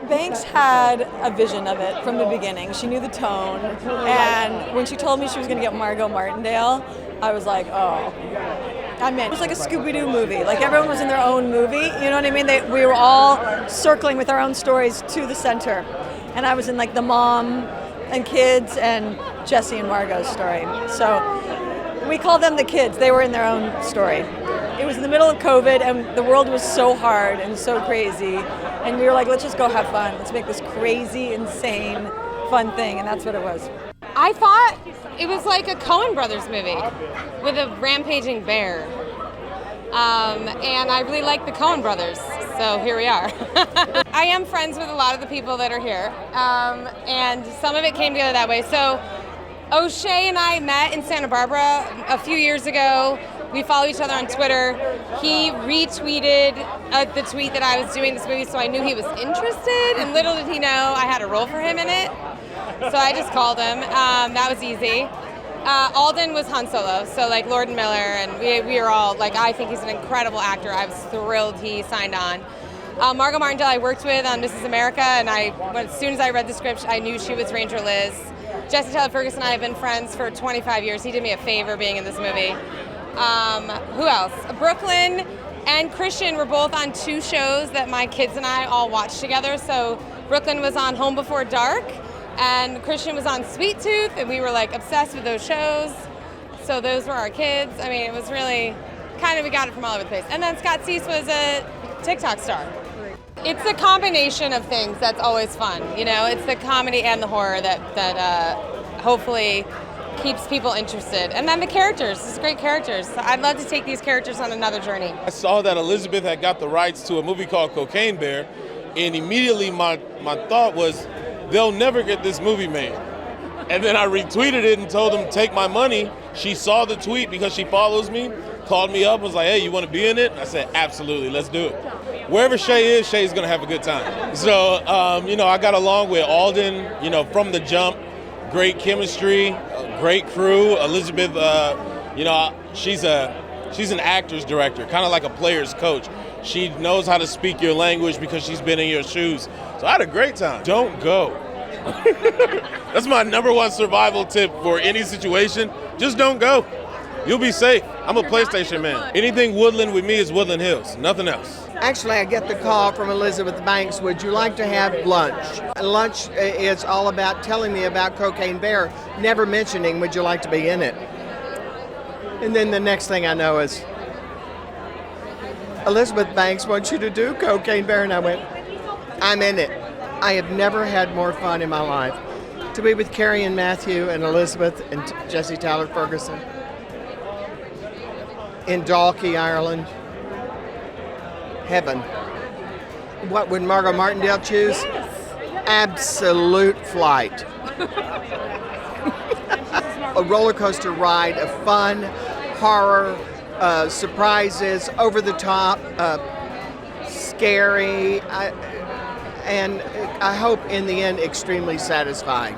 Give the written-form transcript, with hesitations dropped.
Banks had a vision of it from the beginning. She knew the tone, and when she told me she was going to get Margot Martindale, I was like, oh, I'm in. It was like a Scooby-Doo movie. Like everyone was in their own movie, you know what I mean? We were all circling with our own stories to the center, and I was in like the mom and kids and Jesse and Margot's story. So we call them the kids. They were in their own story. It was in the middle of COVID, and the world was so hard and so crazy, and we were like, let's just go have fun. Let's make this crazy, insane, fun thing, and that's what it was. I thought it was like a Coen Brothers movie with a rampaging bear, and I really like the Coen Brothers, so here we are. I am friends with a lot of the people that are here, and some of it came together that way. So O'Shea and I met in Santa Barbara a few years ago. We follow each other on Twitter. He retweeted the tweet that I was doing this movie, so I knew he was interested, and little did he know I had a role for him in it. So I just called him. That was easy. Alden was Han Solo, so like Lord and Miller, and we were all, like, I think he's an incredible actor. I was thrilled he signed on. Margot Martindale I worked with on Mrs. America, and as soon as I read the script, I knew she was Ranger Liz. Jesse Tyler Ferguson and I have been friends for 25 years. He did me a favor being in this movie. Who else? Brooklyn and Christian were both on two shows that my kids and I all watched together. So Brooklyn was on Home Before Dark, and Christian was on Sweet Tooth, and we were like obsessed with those shows. So those were our kids. I mean, it was really kind of, we got it from all over the place. And then Scott Cease was a TikTok star. It's a combination of things that's always fun. You know, it's the comedy and the horror that hopefully keeps people interested. And then the characters, it's great characters. So I'd love to take these characters on another journey. I saw that Elizabeth had got the rights to a movie called Cocaine Bear, and immediately my thought was, they'll never get this movie made. And then I retweeted it and told them, take my money. She saw the tweet because she follows me, called me up, was like, hey, you want to be in it? I said, absolutely, let's do it. Wherever Shay is, Shay's going to have a good time. So, I got along with Alden, from the jump. Great chemistry, great crew. Elizabeth, she's an actor's director, kind of like a player's coach. She knows how to speak your language because she's been in your shoes. So I had a great time. Don't go. That's my number one survival tip for any situation. Just don't go. You'll be safe. I'm a PlayStation man. Anything Woodland with me is Woodland Hills, nothing else. Actually, I get the call from Elizabeth Banks, would you like to have lunch? Lunch is all about telling me about Cocaine Bear, never mentioning, would you like to be in it? And then the next thing I know is, Elizabeth Banks wants you to do Cocaine Bear, and I went, I'm in it. I have never had more fun in my life. To be with Carrie and Matthew and Elizabeth and Jesse Tyler Ferguson in Dalkey, Ireland. Heaven. What would Margot Martindale choose? Yes. Absolute flight. A roller coaster ride of fun, horror, surprises, over the top, scary, and I hope in the end extremely satisfying.